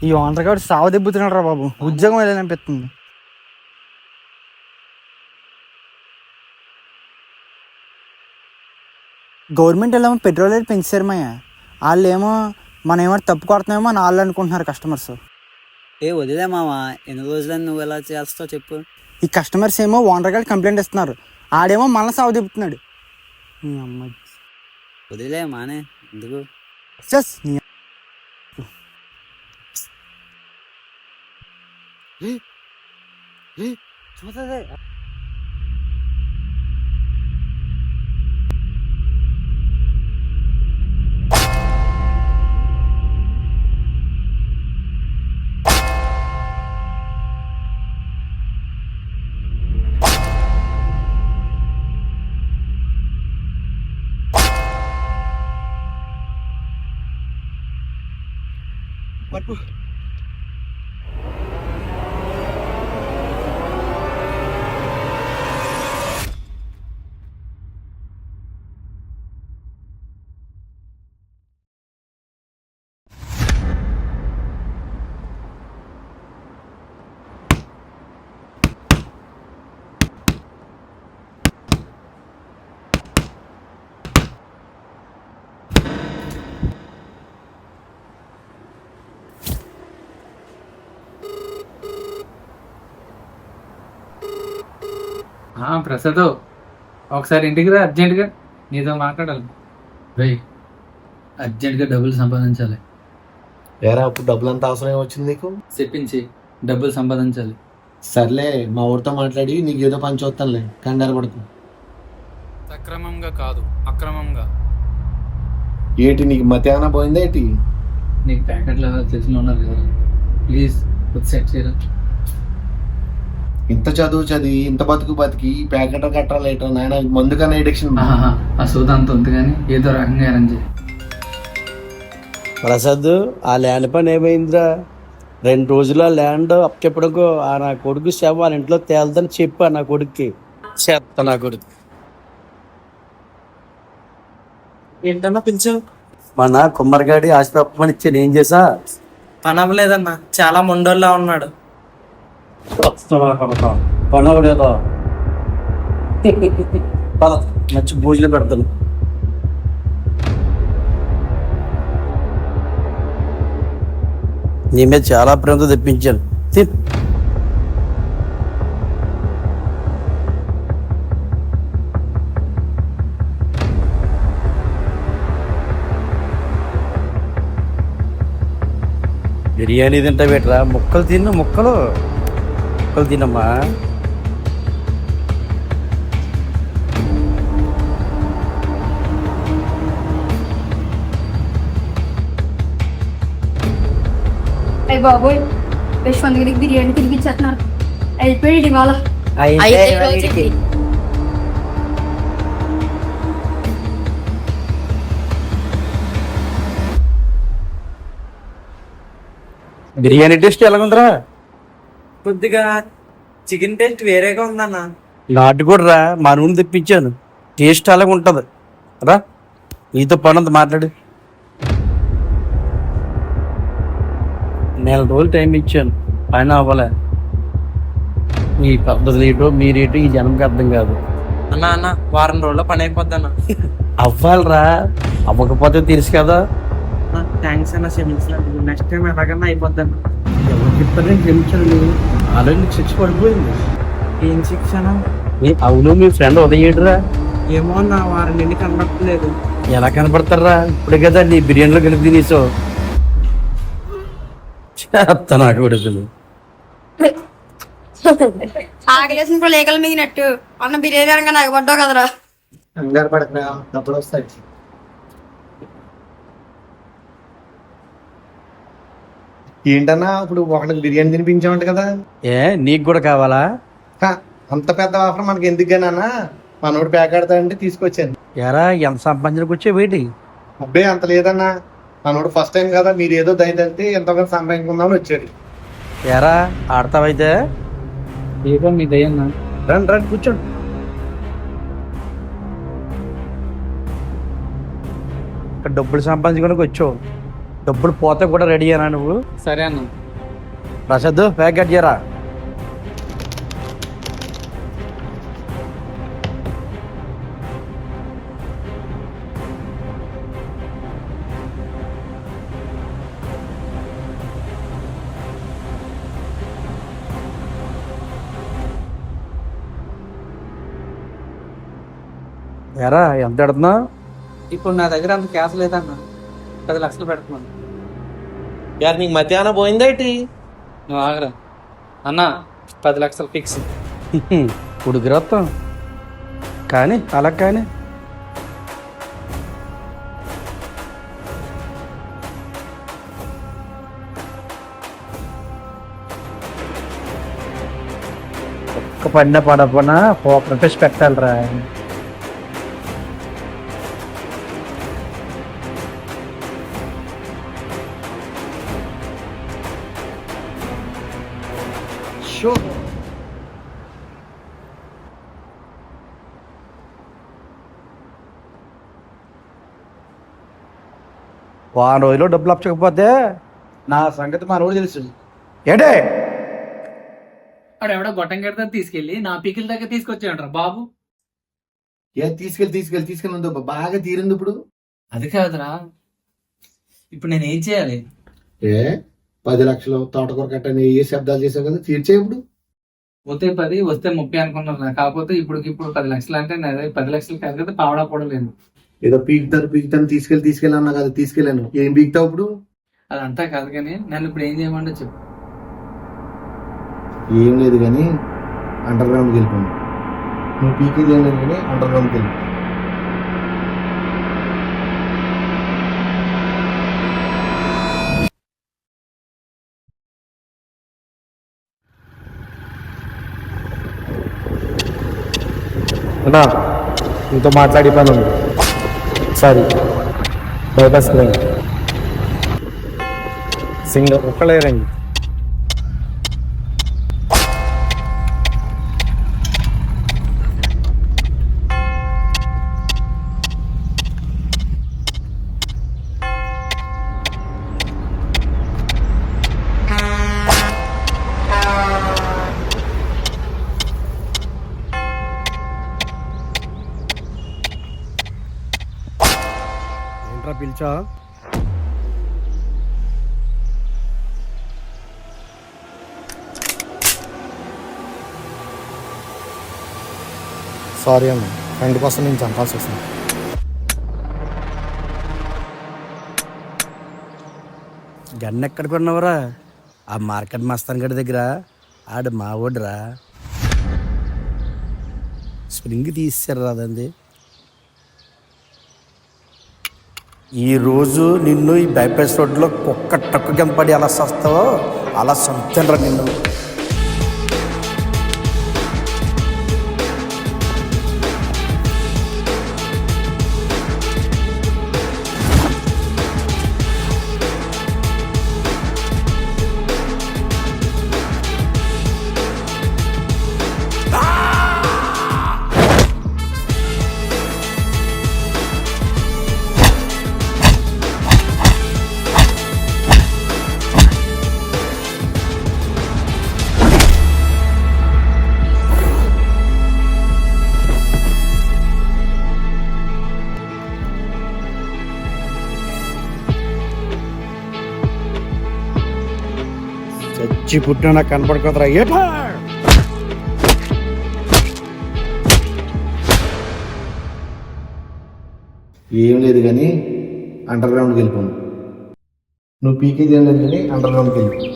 ఈ ఓనర్ గారు సావ దెబ్బతున్నాడు రా బాబు, ఉద్యోగం వెళ్ళాలనిపిస్తుంది. గవర్నమెంట్ ఏమో పెట్రోల్ రేట్ పెంచారు మాయ, వాళ్ళు ఏమో మనం ఏమో తప్పు కొడుతున్నామో అని వాళ్ళు అనుకుంటున్నారు కస్టమర్స్. వదిలే మామ, ఎన్ని రోజులని నువ్వు ఎలా చేస్తావు చెప్పు. ఈ కస్టమర్స్ ఏమో ఓనర్ గారు కంప్లైంట్ ఇస్తున్నారు, ఆడేమో మళ్ళీ సావ దెబ్బతున్నాడు. నీ అమ్మాయి వదిలే మానే, ఎందుకు? జస్ చూసే పట్టు. ప్రసాద్, ఒకసారి ఇంటికి రా అర్జెంటుగా, నీతో మాట్లాడాలి. రేయ్, అర్జెంటుగా డబ్బులు సంపాదించాలి. వేరే అప్పుడు డబ్బులు అంత అవసరం ఏమొచ్చింది నీకు? చెప్పించి డబ్బులు సంపాదించాలి. సర్లే, మా ఊరితో మాట్లాడి నీకు ఏదో పని చూస్తానులే, కంగారు పడుకు. సక్రమంగా కాదు, అక్రమంగా. ఏటి నీకు మధ్యాహ్నం పోయిందా ఏంటి? నీకు ప్యాకెట్లో తెలిసిన ఉన్నారు కదా, ప్లీజ్ కొద్ది సెట్ చేయరా. ఇంత చదువు చదివి ఇంత బతుకు బతికి ప్యాకెట్ కట్టాలేట నాయన, మందు కన్నా ఎడిక్షన్. ఆ సోదా అంత ఉంది కానీ ఏదో రకంగా అరేంజ్ చేయి. ప్రసాద్, ఆ ల్యాండ్ పని ఏమైందిరా? 2 రోజుల ల్యాండ్ అప్పచెప్పడానికి నా కొడుకు శవ వాళ్ళ ఇంట్లో తేలదని చెప్పా నా కొడుక్కి. చెత్త నా కొడుకు. ఏంటన్నా పిలిచావు? మన కుమ్మరిగాడి ఆస్తి ఇచ్చాను, ఏం చేసా? పని అవ్వలేదన్నా, చాలా మొండోళ్ళ ఉన్నాడు. పనవడేదో మంచి భోజనం పెడతాను. నీ మీద చాలా ప్రేమతో తెప్పించాను. బిర్యానీ తింటా బెటరా, ముక్కలు తిన్ను, ముక్కలు తినమ్మా. అయ్య బాబోయ్, యశ్వంత్ గిరికి బిర్యానీ తిరిగి ఇచ్చేస్తున్నారు. అయిపోయాడు ఇవాళ. బిర్యానీ టేస్ట్ ఎలాగుందిరా? కొద్దిగా చికెన్ టేస్ట్ వేరేగా ఉందన్న. నాటు కూడా రా, మా నూనె తెప్పించాను, టేస్ట్ అలాగే ఉంటుంది. రా, నీతో పనంత మాట్లాడు. 4 రోజులు టైం ఇచ్చాను, పైన అవ్వలే. మీ పద్ధతి రేటు మీ రేటు ఈ జనంకి అర్థం కాదు. అన్న వారం రోజుల్లో పని అయిపోద్ది అన్న. అవ్వాలిరా, అవ్వకపోతే తెలుసు కదా. థ్యాంక్స్ అన్న, క్షమించినందుకు. నెక్స్ట్ టైం ఎలాగన్నా అయిపోద్ది అన్న. ఎవరు చెప్తారని క్షమించండి, ఆల్రెడీ శిక్ష పడిపోయింది. ఏం శిక్షణ? అవును, మీ ఫ్రెండ్ ఉదయ్యడురా. ఏమో అన్న, వారం నుండి కనబడట్లేదు. ఎలా కనపడతారా? ఇప్పుడే కదా నీ బిర్యానీలో కలిపి తినేసావు. చేస్తా నాకు కొడుకులు. ఆకలేసినప్పుడు లేకలు మిగినట్టు అన్న బిర్యానీ అనగా నాకు పడ్డావు కదరా. కంగారు పడక, డబ్బులు వస్తాయి. ఏంటన్నా ఇప్పుడు ఒకరికి బిర్యానీ తినిపించామంట కదా? నీకు కూడా కావాలా? అంత పెద్ద ఆఫర్ మనకి ఎందుకన్నా, మనోడు ప్యాకెడతా అంటే తీసుకొచ్చాను. ఎరా, ఎంత సంపాదించడానికి వచ్చే వేటి? అబ్బే అంత లేదన్నా, మనోడు ఫస్ట్ టైం కదా, మీరు ఏదో దయదంటే ఎంతో కొంత సంపాదించుకుందామని వచ్చాడు. ఎరా, ఆడతావైతే? ఏదో మీ దయ్యన్నా. రండి రండి, కూర్చోండి. ఇక్కడ డబ్బులు సంపాదించుకోవడానికి వచ్చావు, డబ్బులు పోతే కూడా రెడీ అయినా నువ్వు? సరే అన్న. ప్రసాద్ బ్యాగ్ కట్ చేయరా. ఎరా ఎంత పెడుతున్నావు? ఇప్పుడు నా దగ్గర అంత క్యాష్ లేదన్న, 10 లక్షలు పెడుతున్నాను. యార్ నీకు మధ్యాహ్నం పోయిందా ఏంటి? నువ్వు ఆగరా అన్న, 10 లక్షలు ఫిక్స్. ఉడికిరత్తం కానీ అలా కానీ ఒక్క పడిన పడపన పోకర్ ఫిష్ పెట్టాలిరా. వారం రోజుల్లో డబ్బులు అప్పకపోతే నా సంగతి మనోడు తెలుసు. ఏంటే వాడు ఎవడో గొట్టం కడితే తీసుకెళ్ళి నా పీకిల దగ్గర తీసుకొచ్చాడు బాబు. తీసుకెళ్ళి బాగా తీరింది ఇప్పుడు. అది కాదురా, ఇప్పుడు నేను ఏం చేయాలి? 10 లక్షలు తోటకూర కట్టని ఏ శబ్దాలు చేసావు కదా, తీర్చే ఇప్పుడు. పోతే 10 వస్తే 30 అనుకున్నాను. కాకపోతే ఇప్పుడు 10 లక్షలు అంటే 10 లక్షలు కాదు కదా, పావడా కూడా లేదు. ఏదో పీకుతాను తీసుకెళ్ళి అన్నా కదా, తీసుకెళ్ళాను. ఏం పీకుతావు ఇప్పుడు? అదంతా కాదు కానీ నన్ను ఇప్పుడు ఏం చేయమంటే చెప్పు. ఏం లేదు కానీ అండర్ గ్రౌండ్కి వెళ్ళిపోయింది. నువ్వు పీకేది ఏం లేదు కానీ అండర్ గ్రౌండ్కి వెళ్ళి. నీతో మాట్లాడి పని ఉంది. సారీ బైపాస్ రండి, సింగర్ ఒక్కలే రండి. ఏంట్రా పిలిచా? సారీ అన్న, ఫ్రెండ్ కోసం నేను చంపాల్సి వస్తుంది. గన్ ఎక్కడ కొన్నావురా? ఆ మార్కెట్ మస్తాన్ గడి దగ్గర. ఆడు మా ఓడ్రా, స్ప్రింగ్ తీసారు రాదండి. ఈరోజు నిన్ను ఈ బైపాస్ రోడ్లో కుక్క టక్కు గంపడి అలా సస్తావో అలా సొంతంరా నిన్ను. చచ్చి పుట్టిన నాకు కనపడుకోదరా. ఏటా ఏం లేదు కానీ అండర్ గ్రౌండ్కి వెళ్ళిపోయింది. నువ్వు పీకేది ఏం లేదు కానీ అండర్ గ్రౌండ్కి వెళ్ళిపో.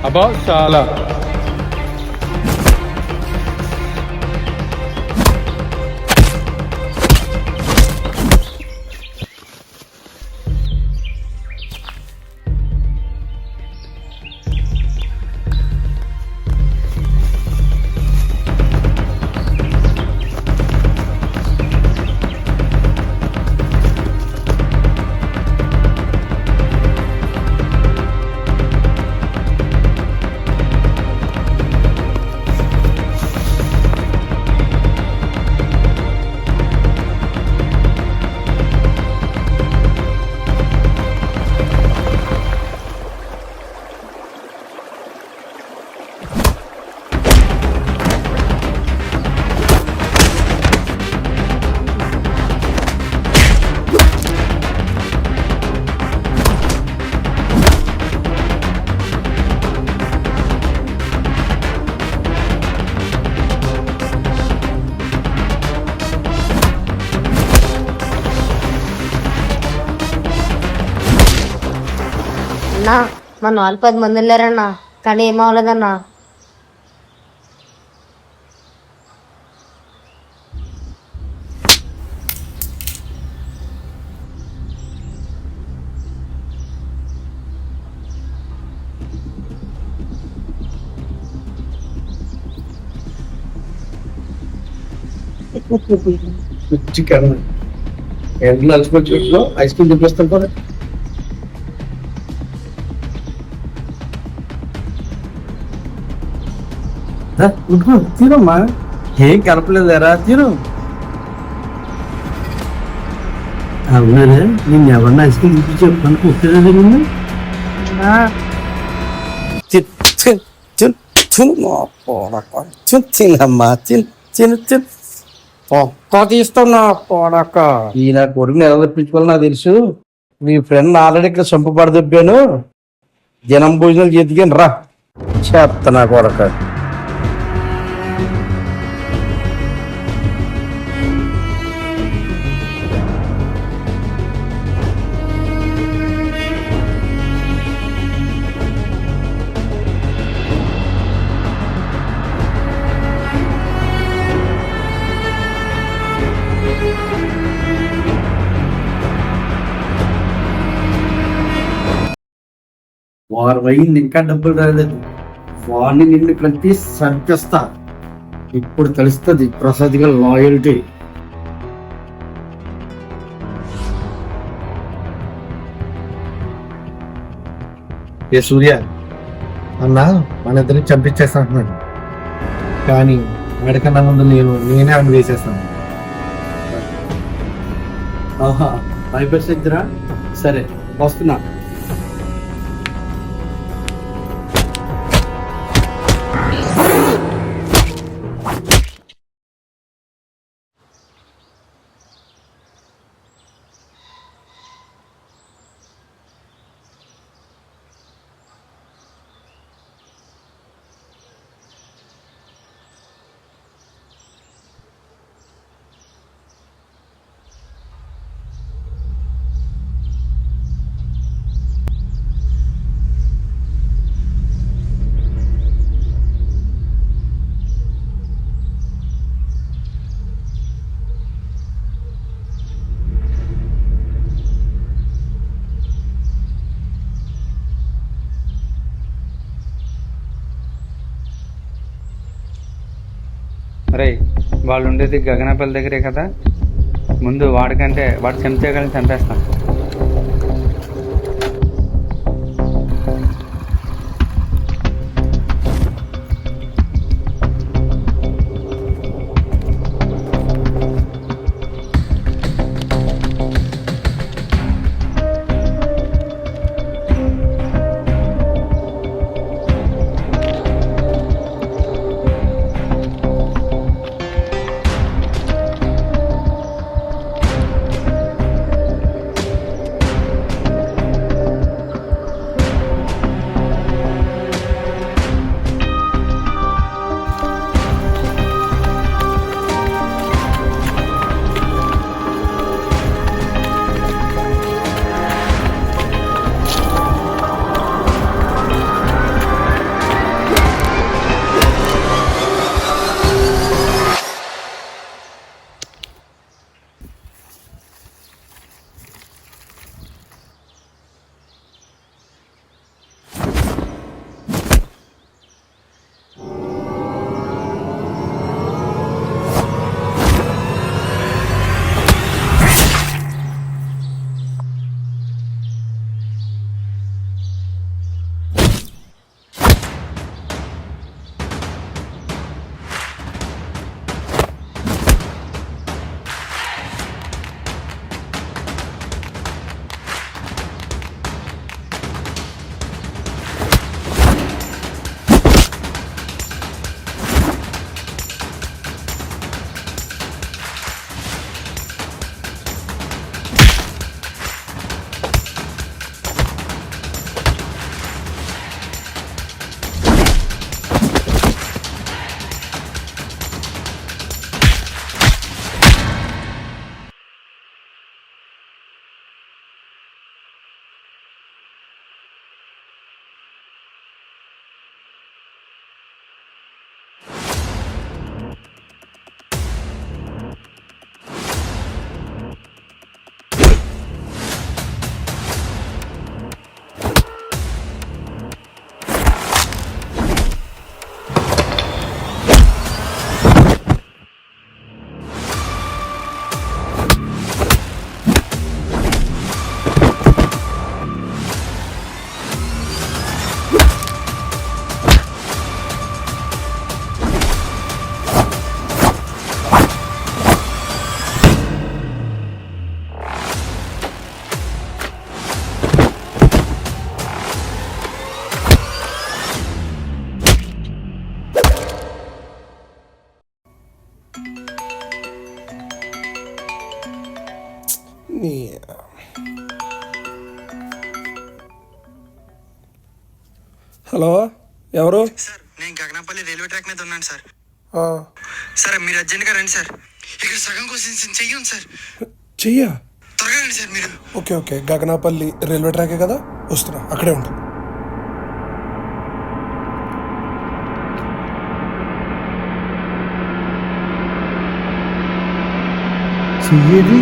అబ్బా చాలా. అన్నా మన వాళ్ళు 10 మంది వెళ్ళారన్నా, కానీ ఏం అవ్వలేదన్నా. చికెన్ ఎండలో అలసిపోయి ఐస్ క్రీమ్ తినిపిస్తాం కూడా. తినమ్మా, ఏం కలపలేదారా, తిను. అవునారా, నేను ఎవరిని ఐస్ క్రీమ్ తినిపించి చెప్పాను కుట్టేదా నిన్ను? తినమ్మా, తిను తిను. ఒక్క తీస్తున్నా పోడక. ఈ నా కొడుకుని ఎలా తెప్పించుకోవాలో నాకు తెలుసు. మీ ఫ్రెండ్ ఆల్రెడీ ఇక్కడ చంపబడదొబ్బాను. జనం భోజనాలు చేతికి రా చేస్తా నా కొడక. వారం అయింది, ఇంకా డబ్బులు రాలేదు. వాడిని నిన్ను కలిపి చంపేస్తా. ఇప్పుడు తెలుస్తుంది ప్రసాద్ గా లాయల్టీ. ఏ సూర్య అన్న మన ఇద్దరిని చంపించేస్తా అంటున్నాడు, కానీ వాడికన్నా ముందు నేనే ఆమె వేసేస్తాను. ఆహా, భయపడిద్దిరా. సరే వస్తున్నా. అరే, వాళ్ళు ఉండేది గగనపల్లి దగ్గరే కదా. ముందు వాడికంటే వాడు చంపేయగలని చంపేస్తాం. హలో, ఎవరు? సార్ నేను గగనాపల్లి రైల్వే ట్రాక్ మీద ఉన్నాను సార్. ఆ, సార్ మీరు అర్జెంట్గా రండి సార్. ఇక్కడ సగం కోసం చెయ్యండి సార్. చెయ్యా? త్వరగా రండి సార్ మీరు. ఓకే ఓకే, గగనాపల్లి రైల్వే ట్రాకే కదా, వస్తున్నా, అక్కడే ఉంటా. చెయ్యేది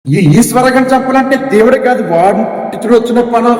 ఈ ఈశ్వరగని చెప్పాలంటే దేవుడే కాదు, వాడు ఇతడు వచ్చిన పనులు